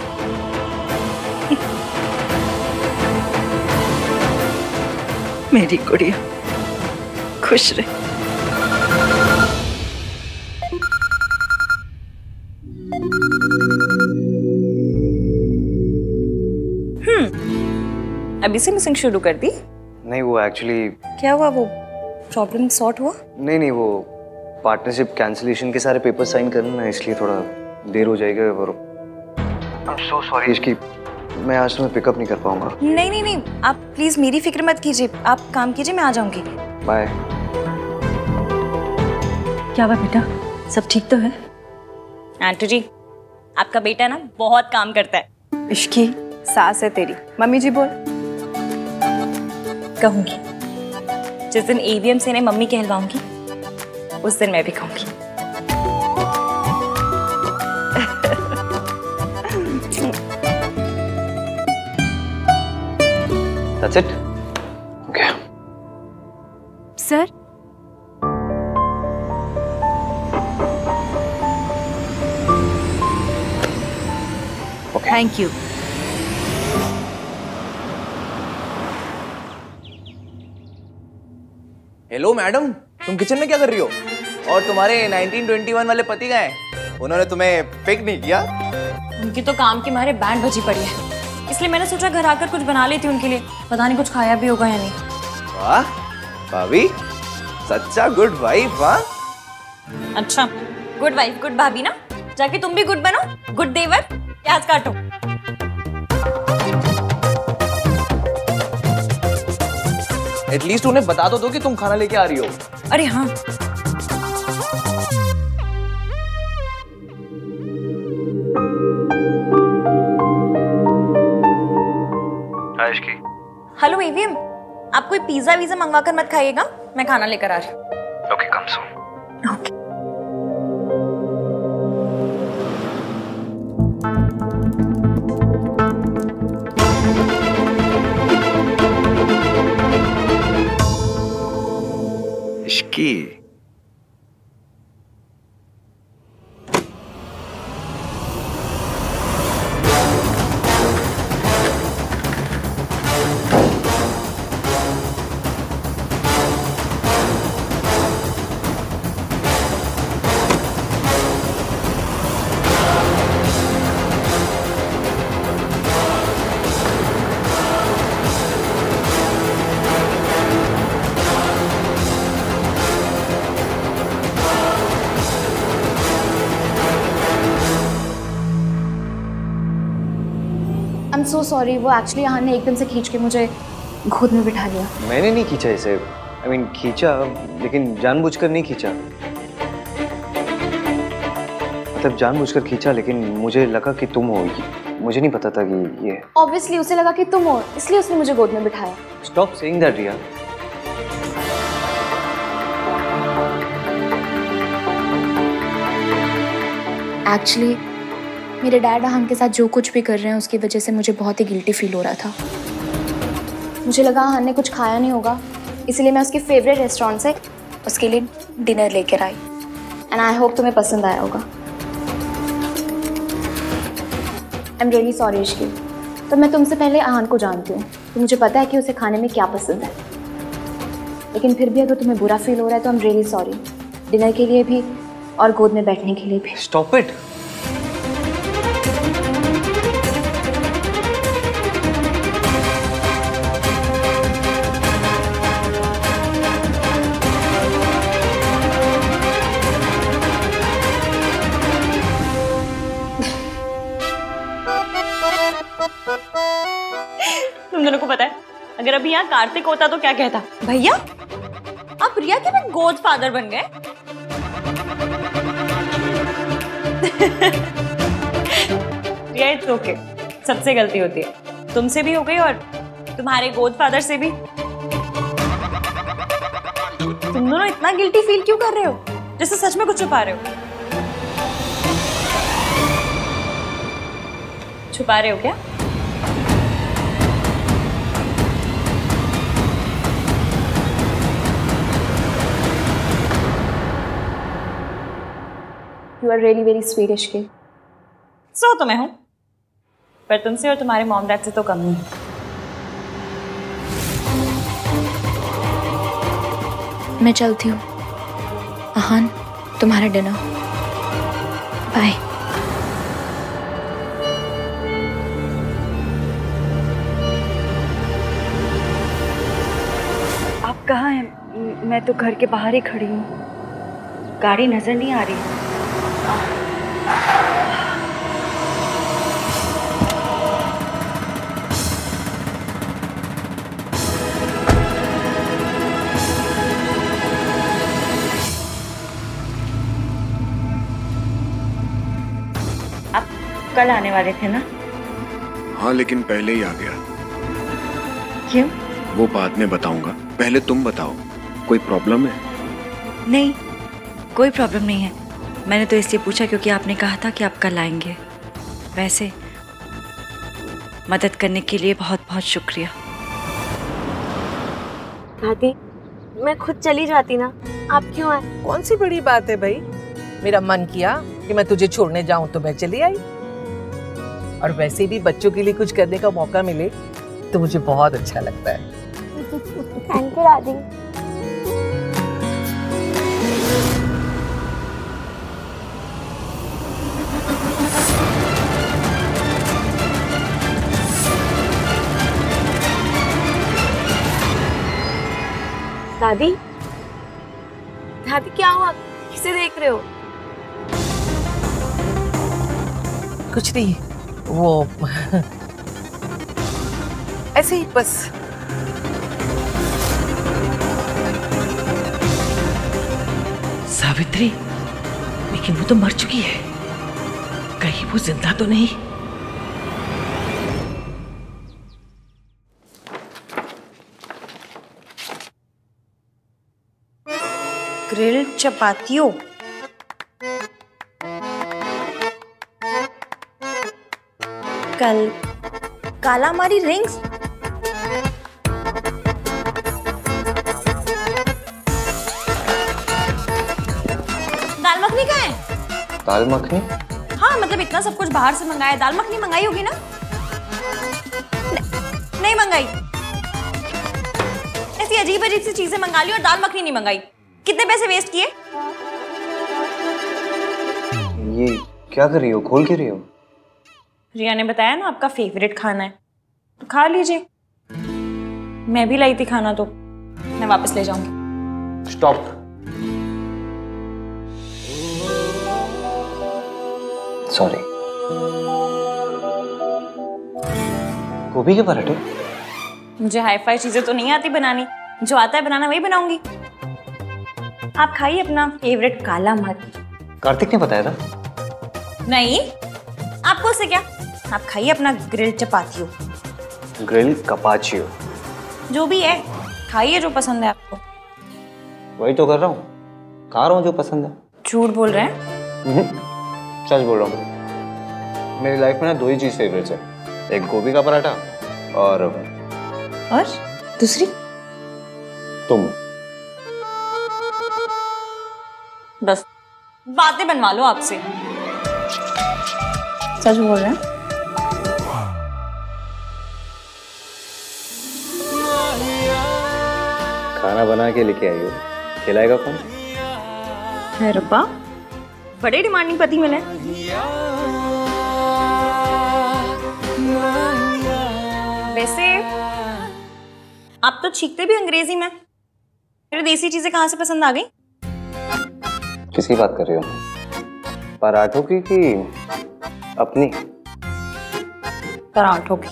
मेरी गुड़िया खुश रहे। अभी से मिसिंग शुरू कर दी? नहीं, वो एक्चुअली क्या हुआ? वो प्रॉब्लम सॉर्ट हुआ? नहीं, वो पार्टनरशिप कैंसिलेशन के सारे पेपर साइन करना है, इसलिए थोड़ा देर हो जाएगा। और आई एम सो सॉरी इसकी, मैं आज तुम्हें पिकअप नहीं कर पाऊंगा। नहीं, आप प्लीज मेरी फिक्र मत कीजिए। आप काम कीजिए, मैं आ जाऊंगी। बाय। क्या हुआ बेटा, सब ठीक तो है? आंटी जी, आपका बेटा ना बहुत काम करता है। इश्की सास है तेरी। मम्मी जी बोल। कहूंगी, जिस दिन एवीएम से इन्हें मम्मी कहलवाऊंगी, उस दिन मैं भी कहूंगी। That's it? Okay. Sir, thank you. Hello madam, तुम किचन में क्या कर रही हो? और तुम्हारे 1921 वाले पति गए, उन्होंने तुम्हें पिक नहीं किया? उनकी तो काम के मारे बैंड बजी पड़ी है, इसलिए मैंने सोचा घर आकर कुछ बना लेती उनके लिए। पता नहीं कुछ खाया भी होगा या नहीं। वाह भाभी, सच्चा गुड वाइफ। वाह, अच्छा गुड वाइफ गुड भाभी ना, जाके तुम भी गुड बनो। गुड देवर, प्याज काटो। एटलीस्ट उन्हें बता दो कि तुम खाना लेके आ रही हो। अरे हाँ, हेलो एवीएम, आप कोई पिज्जा वीजा मंगवा कर मत खाइएगा, मैं खाना लेकर आ रही हूँ। ओके, कम सून। ओके। इश्की, सो सॉरी, वो एक्चुअली यहाँ ने एकदम से खींच के मुझे गोद में बिठा लिया। मैंने नहीं खींचा इसे, I mean, खींचा लेकिन जानबूझकर नहीं खींचा। मतलब जानबूझकर खींचा लेकिन मुझे लगा कि तुम हो, मुझे नहीं पता था कि ये। ऑब्वियसली उसे लगा कि तुम हो, इसलिए उसने मुझे गोद में बिठाया। Stop saying that Riya. Actually मेरे डैड हम के साथ जो कुछ भी कर रहे हैं उसकी वजह से मुझे बहुत ही गिल्टी फील हो रहा था। मुझे लगा अहान ने कुछ खाया नहीं होगा, इसलिए मैं उसके फेवरेट रेस्टोरेंट से उसके लिए डिनर लेकर आई। एंड आई होप तुम्हें पसंद आया होगा। आई एम रियली सॉरी इश्की। तो मैं तुमसे पहले अहान को जानती हूँ, तो मुझे पता है कि उसे खाने में क्या पसंद है। लेकिन फिर भी अगर तुम्हें बुरा फील हो रहा है तो आई एम रियली सॉरी, डिनर के लिए भी और गोद में बैठने के लिए भी। Stop it. तुम दोनों को पता है, अगर अभी यहाँ कार्तिक होता तो क्या कहता? भैया आप रिया के भी गोद फादर बन गए। रिया इट्स ओके, सबसे गलती होती है, तुमसे भी हो गई और तुम्हारे गोद फादर से भी। तुम दोनों इतना गिल्टी फील क्यों कर रहे हो, जैसे सच में कुछ छुपा रहे हो? छुपा रहे हो क्या? You are really very sweet Ishki. सो तो मैं हूं, पर तुमसे और तुम्हारे मॉम डैड से तो कम नहीं। मैं चलती हूँ। अहान, तुम्हारा डिनर। बाय। आप कहाँ हैं? मैं तो घर के बाहर ही खड़ी हूँ, गाड़ी नजर नहीं आ रही। आप कल आने वाले थे ना? हाँ, लेकिन पहले ही आ गया। क्यों? वो बाद में बताऊंगा, पहले तुम बताओ, कोई प्रॉब्लम है? नहीं, कोई प्रॉब्लम नहीं है। मैंने तो इसलिए पूछा क्योंकि आपने कहा था कि आप कल आएंगे। वैसे मदद करने के लिए बहुत बहुत शुक्रिया। दादी, मैं खुद चली जाती ना, आप क्यों आए? कौन सी बड़ी बात है भाई, मेरा मन किया कि मैं तुझे छोड़ने जाऊं तो मैं चली आई। और वैसे भी बच्चों के लिए कुछ करने का मौका मिले तो मुझे बहुत अच्छा लगता है। थैंक यू दादी। दादी, दादी क्या हुआ? किसे देख रहे हो? कुछ नहीं, वो ऐसे ही बस। सावित्री, लेकिन वो तो मर चुकी है, कहीं वो जिंदा तो नहीं? ग्रिल्ड चपातियों, कल कालामारी रिंग्स, दाल मखनी कहाँ है? दाल मखनी? हाँ मतलब इतना सब कुछ बाहर से मंगाया, दाल मखनी मंगाई होगी ना? नहीं मंगाई। ऐसी अजीब अजीब सी चीजें मंगा ली और दाल मखनी नहीं मंगाई। कितने पैसे वेस्ट किए? ये क्या कर रही हो, खोल के रही हो? रिया ने बताया ना आपका फेवरेट खाना है, तो खा लीजिए। मैं भी लाई थी खाना, तो मैं वापस ले जाऊंगी। स्टॉप। सॉरी। गोभी के पराठे? मुझे हाई फाई चीजें तो नहीं आती बनानी, जो आता है बनाना वही बनाऊंगी। आप खाइए अपना फेवरेट काला मर्च। कार्तिक ने बताया था। नहीं, आपको उससे क्या, आप खाइए अपना ग्रिल चपातियो। ग्रिल कपाचियो, जो भी है खाइए, जो पसंद है आपको। वही तो कर रहा हूँ, खा रहा हूँ जो पसंद है। झूठ बोल रहे हैं? सच बोल रहा हूँ। मेरी लाइफ में ना 2 ही चीज फेवरेट्स है, एक गोभी का पराठा और दूसरी तुम। बस बातें बनवा लो आपसे। सच बोल रहे हैं? खाना बना के लेके आई हो, खिलाएगा कौन? है रब्बा, बड़े डिमांडिंग पति मिले। वैसे आप तो छींकते भी अंग्रेजी में, फिर देसी चीजें कहाँ से पसंद आ गई? किसकी बात कर रही हो? पराठों की कि अपनी? पराठों की।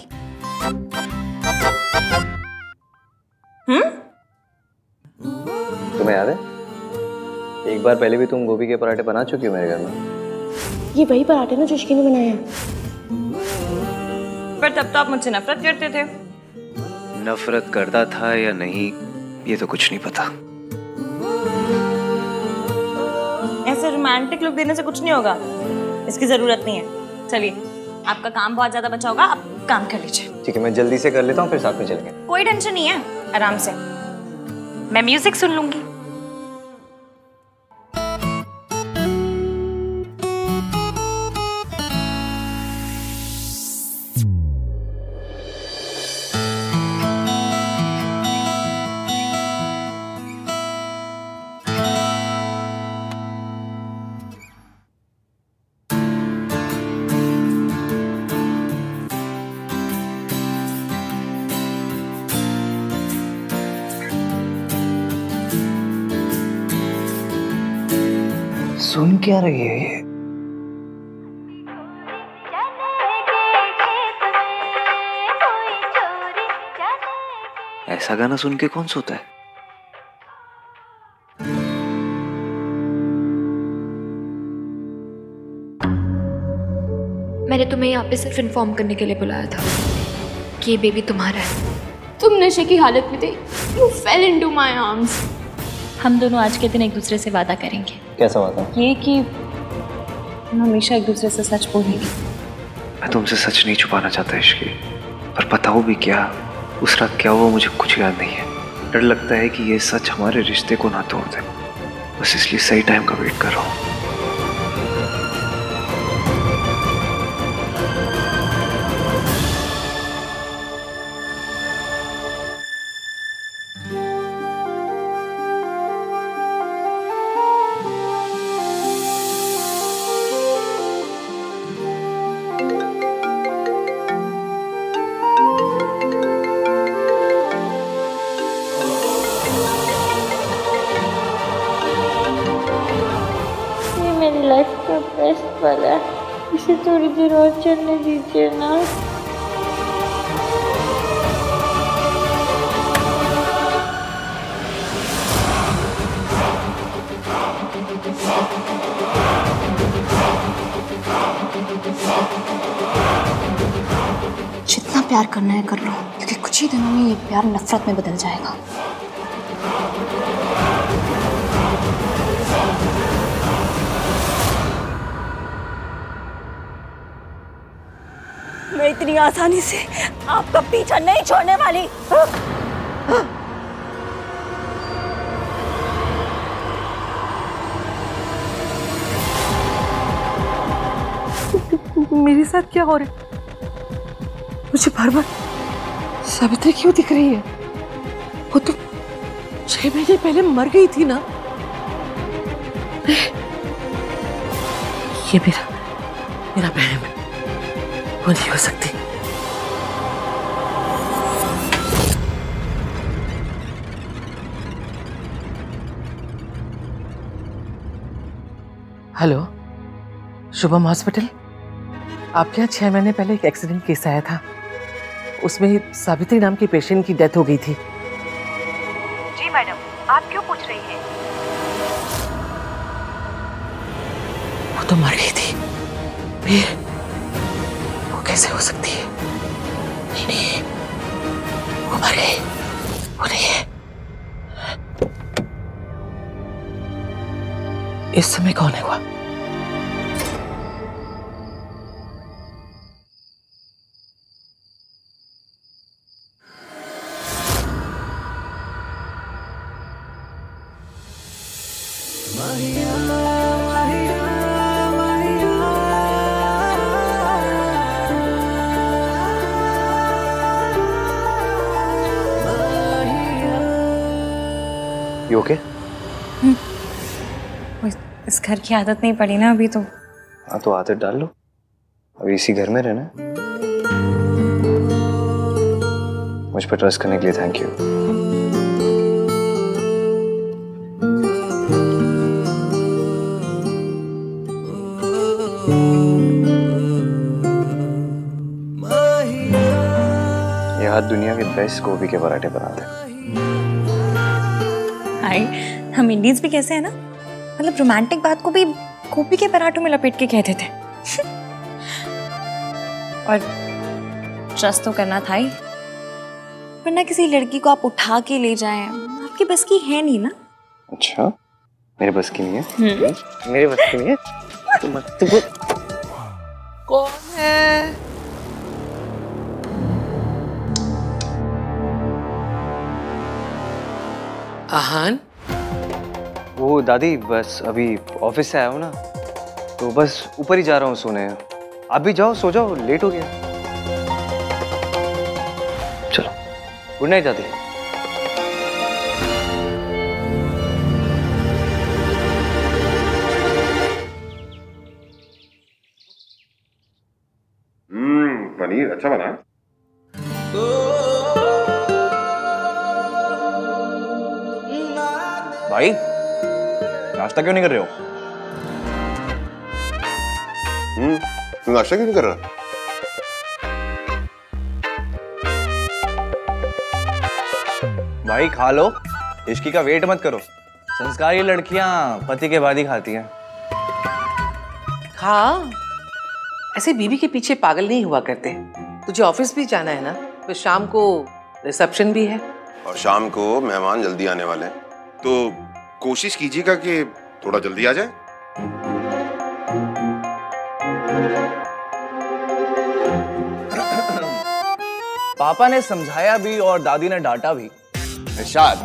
तुम्हें याद है एक बार पहले भी तुम गोभी के पराठे बना चुकी हो मेरे घर में? ये वही पराठे ना जो इश्की ने बनाए हैं। पर तब तो आप मुझसे नफरत करते थे। नफरत करता था या नहीं ये तो कुछ नहीं पता। ऐसे रोमांटिक लुक देने से कुछ नहीं होगा, इसकी जरूरत नहीं है। चलिए, आपका काम बहुत ज्यादा बचा होगा, आप काम कर लीजिए। ठीक है, मैं जल्दी से कर लेता हूँ, फिर साथ में चलेंगे। कोई टेंशन नहीं है, आराम से। मैं म्यूजिक सुन लूंगी। सुन क्या रही है ये? ऐसा गाना सुन के कौन सोता है? मैंने तुम्हें यहाँ पे सिर्फ इन्फॉर्म करने के लिए बुलाया था कि ये बेबी तुम्हारा है। तुम नशे की हालत में थे, you fail into my arms. हम दोनों आज के दिन एक दूसरे से वादा करेंगे। कैसा वादा? ये कि हम हमेशा एक दूसरे से सच बोलेंगे। मैं तुमसे सच नहीं छुपाना चाहता इश्की, पर बताओ भी क्या, उस रात क्या हुआ मुझे कुछ याद नहीं है। डर लगता है कि ये सच हमारे रिश्ते को ना तोड़ दे, बस इसलिए सही टाइम का वेट कर रहा हूँ। मेरी लाइफ का बेस्ट पल है, इसे थोड़ी देर और चलने दीजिए ना। जितना प्यार करना है कर लो, क्योंकि कुछ ही दिनों में ये प्यार नफरत में बदल जाएगा। मैं इतनी आसानी से आपका पीछा नहीं छोड़ने वाली। मेरे साथ क्या हो रहा है? मुझे बार बार सावित्री क्यों दिख रही है? वो तो 6 महीने पहले मर गई थी ना। ये मेरा बहन वो नहीं हो सकती। Hello, Shubham hospital. आपके यहाँ 6 महीने पहले एक एक्सीडेंट केस आया था, उसमें सावित्री नाम की पेशेंट की डेथ हो गई थी। जी मैडम, आप क्यों पूछ रही हैं? वो तो मर गई थी। फिर वो कैसे हो सकती है? नहीं, वो मर गई, वो नहीं है। इस समय कौन है वो? You okay? इस घर की आदत नहीं पड़ी ना अभी तो। हाँ तो आदत डाल लो, अभी इसी घर में रहना है। मुझ पर ट्रस्ट करने के लिए थैंक यू। ये हाथ दुनिया के बेस्ट गोभी के पराठे बनाते हैं। हाय, हम इंडियंस भी कैसे है ना, मतलब रोमांटिक बात को भी गोभी के पराठों में लपेट के कहते थे। और ट्रस्ट तो करना था ही, वरना किसी लड़की को आप उठा के ले जाएं, आपकी बस की है नहीं ना। अच्छा, मेरे बस की नहीं है? मेरे बस की नहीं है? तुमको कौन है? आहान? वो दादी, बस अभी ऑफिस से आया हूँ ना, तो बस ऊपर ही जा रहा हूँ सोने। आप भी जाओ, सो जाओ, लेट हो गया। चलो, गुड नाइट दादी। पनीर अच्छा बना है। भाई नाश्ता क्यों नहीं कर रहे हो? तू नाश्ता क्यों नहीं कर रहा? भाई खा लो, इश्की का वेट मत करो। संस्कारी लड़कियां पति के बाद ही खाती हैं। हाँ, ऐसे बीवी के पीछे पागल नहीं हुआ करते। तुझे ऑफिस भी जाना है ना, फिर शाम को रिसेप्शन भी है। और शाम को मेहमान जल्दी आने वाले हैं, तो कोशिश कीजिएगा कि थोड़ा जल्दी आ जाए। पापा ने समझाया भी और दादी ने डांटा भी। निशाद,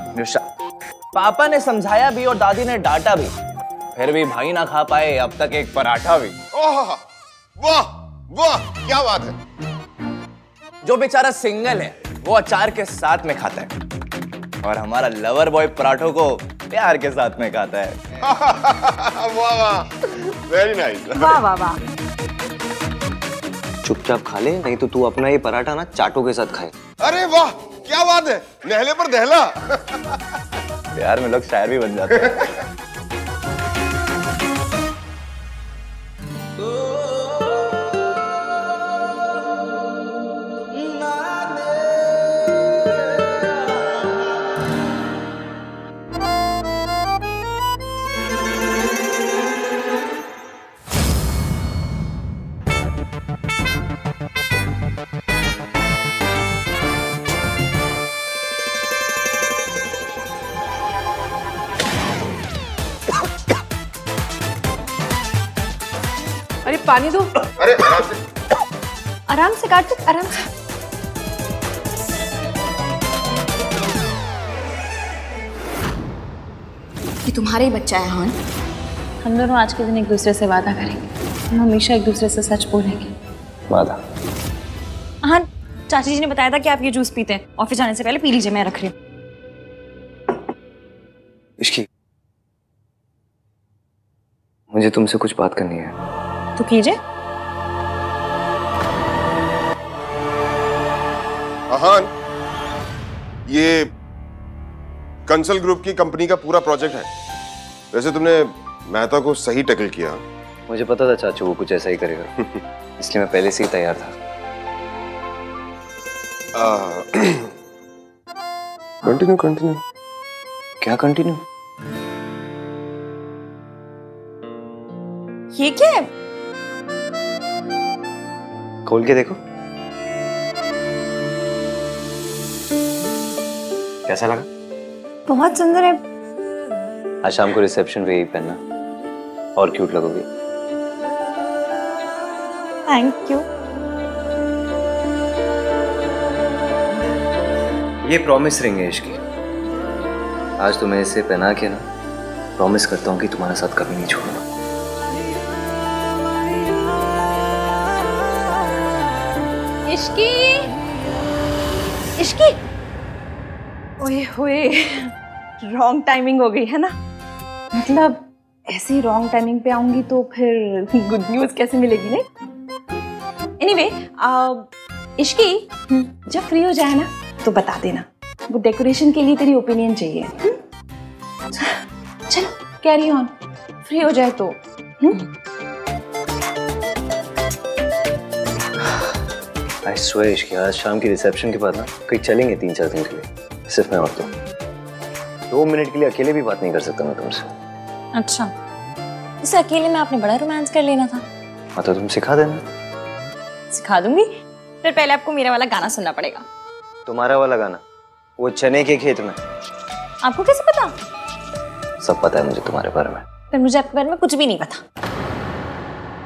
पापा ने समझाया भी और दादी ने डांटा भी, फिर भी भाई ना खा पाए अब तक एक पराठा भी। ओह, वाह वाह, क्या बात है। जो बेचारा सिंगल है वो अचार के साथ में खाता है, और हमारा लवर बॉय पराठों को प्यार के साथ में खाता है। वाह वाह, वेरी नाइस। वाह वाह वाह। चुपचाप खा ले, नहीं तो तू अपना ये पराठा ना चाटों के साथ खाए। अरे वाह, क्या बात है, नहले पर दहला। प्यार में लोग शायर भी बन जाते हैं। अरे पानी दो। अरे आराम से कार्तिक, आराम से। ये तुम्हारा ही बच्चा है हान। हम दोनों आज के दिन एक दूसरे से वादा करेंगे, हम हमेशा एक दूसरे से सच बोलेंगे। वादा? हाँ, चाची जी ने बताया था कि आप ये जूस पीते हैं, ऑफिस जाने से पहले पी लीजिए, मैं रख रही हूँ। इश्की, मुझे तुमसे कुछ बात करनी है। तो कीजिए। आहान, ये कंसल ग्रुप की कंपनी का पूरा प्रोजेक्ट है। वैसे तुमने मेहता को सही टैकल किया। मुझे पता था चाचू वो कुछ ऐसा ही करेगा, इसलिए मैं पहले से ही तैयार था। Continue continue. क्या कंटिन्यू? ये क्या है? खोल के देखो। कैसा लगा? बहुत सुंदर है। आज शाम को रिसेप्शन पे यही पहनना, और क्यूट लगोगी। Thank you. ये प्रॉमिस रिंग है इसकी। आज तुम्हें इसे पहना के ना प्रॉमिस करता हूँ कि तुम्हारे साथ कभी नहीं छोड़ूंगा। इश्की, इश्की, ओए होए, रॉन्ग टाइमिंग हो गई है ना। मतलब ऐसे ही रॉन्ग टाइमिंग पे आऊंगी तो फिर गुड न्यूज कैसे मिलेगी? नहीं, एनीवे, इश्की, जब फ्री हो जाए ना तो बता देना। वो डेकोरेशन के लिए तेरी ओपिनियन चाहिए। चलो कैरी ऑन, फ्री हो जाए तो। आई स्वेयर इश्की, आज शाम की रिसेप्शन के बाद ना कहीं चलेंगे 3-4 दिन के लिए, सिर्फ मैं और तुम। 2 मिनट के लिए अकेले भी बात नहीं कर सकता मैं तुमसे। अच्छा, इसे अकेले में आपने बड़ा रोमांस कर लेना था। हाँ तो तुम सिखा देना। सिखा दूंगी, फिर पहले आपको मेरा वाला गाना सुनना पड़ेगा। तुम्हारा वाला गाना? वो चने के खेत में। आपको कैसे पता? सब पता है मुझे तुम्हारे बारे में। फिर मुझे आपके बारे में कुछ भी नहीं पता।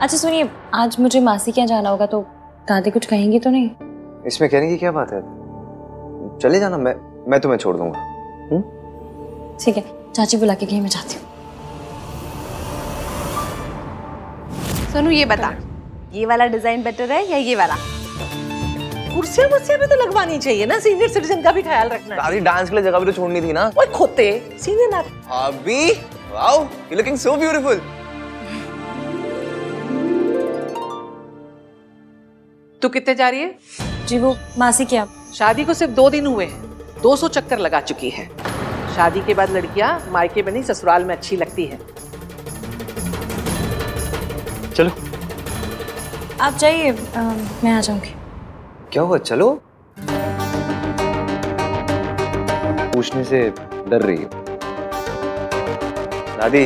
अच्छा सुनिए, आज मुझे मासी के यहाँ जाना होगा तो दादी कुछ कहेंगी तो नहीं? इसमें कहने की क्या बात है, चले जाना, मैं तुम्हें छोड़ दूंगा। ठीक है, चाची बुला के गई, मैं जाती हूँ। सोनू ये बता, ये वाला डिजाइन बेटर है या ये वाला? कुर्सियां भी तो लगवानी चाहिए ना, सीनियर सिटीजन का भी ख्याल रखना है। दादी डांस के लिए जगह भी तो छोड़नी थी ना। ओए खोते, सीनियर ना। भाभी, wow, you looking so beautiful. तू कितने जा रही है? जी वो मासी के यहाँ। शादी को सिर्फ 2 दिन हुए हैं, 200 चक्कर लगा चुकी है। शादी के बाद लड़कियां मायके में नहीं ससुराल में अच्छी लगती है। चलो आप जाइए, मैं आ जाऊंगी। क्या हुआ, चलो। पूछने से डर रही है दादी।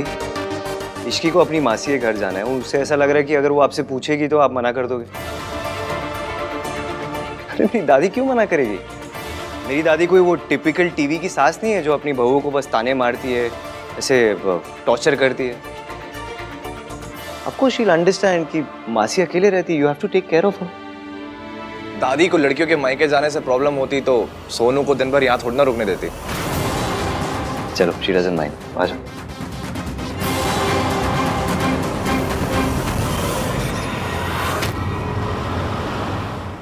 इश्की को अपनी मासी के घर जाना है, उससे ऐसा लग रहा है कि अगर वो आपसे पूछेगी तो आप मना कर दोगे। अरे मेरी दादी क्यों मना करेगी? मेरी दादी कोई वो टिपिकल टीवी की सास नहीं है जो अपनी बहू को बस ताने मारती है, ऐसे टॉर्चर करती है। आपको शी विल अंडरस्टैंड कि मासी अकेले रहती है, you have to take care of her. दादी को लड़कियों के मायके जाने से प्रॉब्लम होती तो सोनू को दिन भर यहाँ थोड़ा ना रुकने देती। चलो, शी डजंट माइंड, आ जाओ।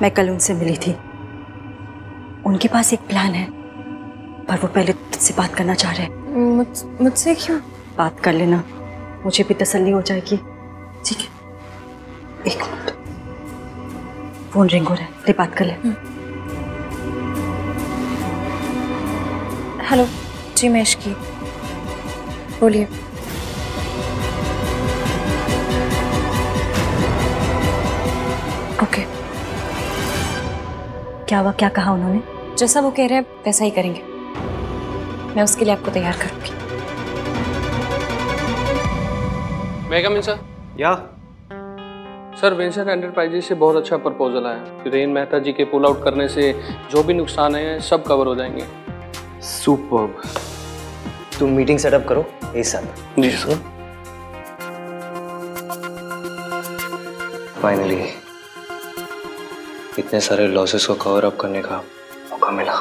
मैं कल उनसे मिली थी, उनके पास एक प्लान है, पर वो पहले तुझसे बात करना चाह रहे हैं। मुझसे क्यों? बात कर लेना, मुझे भी तसल्ली हो जाएगी। ठीक है, एक मिनट, फोन रिंग हो रहा है, ले बात कर ले। हेलो जी, मैं इश्की, बोलिए। ओके, क्या हुआ, क्या कहा उन्होंने? जैसा वो कह रहे हैं वैसा ही करेंगे, मैं उसके लिए आपको तैयार करूंगी। मैं कम इन सर? या सर, वेंचर एंटरप्राइजेस से बहुत अच्छा प्रपोजल आया। वीरेन मेहता जी के पुल आउट करने से जो भी नुकसान है सब कवर हो जाएंगे। सुपर्ब। तुम मीटिंग सेटअप करो एक साथ। जी सर। फाइनली इतने सारे लॉसेस को कवर अप करने का मौका मिला।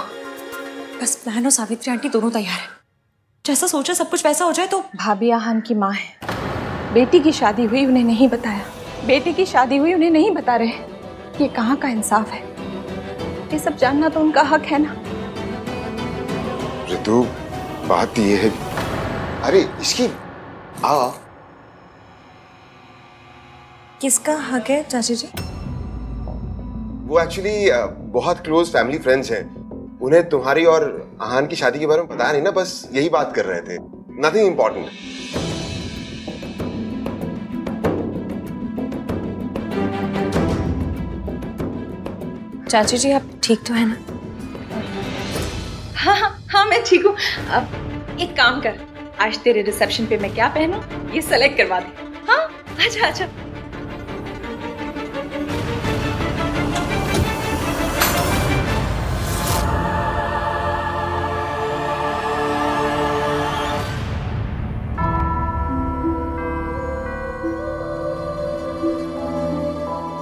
बस प्लान और सावित्री आंटी दोनों तैयार है, जैसा सोचा सब कुछ वैसा हो जाए तो। भाभी आहान की माँ है, बेटी की शादी हुई उन्हें नहीं बताया, बेटी की शादी हुई उन्हें नहीं बता रहे। ये कहाँ का इंसाफ है? ये सब जानना तो उनका हक है ना। ऋतु, बात ये है, अरे इसकी आ। किसका हक है चाची जी? वो एक्चुअली बहुत क्लोज फैमिली फ्रेंड्स हैं, उन्हें तुम्हारी और आहान की शादी के बारे में पता नहीं ना, बस यही बात कर रहे थे, नथिंग इम्पोर्टेंट। चाची जी आप ठीक तो है ना? हाँ हाँ हाँ मैं ठीक हूँ। अब एक काम कर, आज तेरे रिसेप्शन पे मैं क्या पहनूं ये सेलेक्ट करवा दे। हाँ आजा आजा।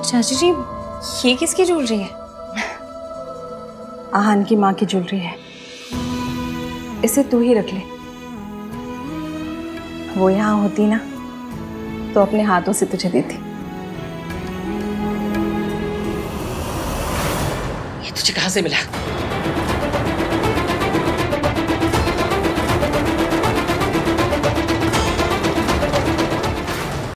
चाची जी ये किसकी ज्वेलरी है? आहान की माँ की ज्वेलरी है, इसे तू ही रख ले। वो यहाँ होती ना तो अपने हाथों से तुझे देती। ये तुझे कहाँ से मिला?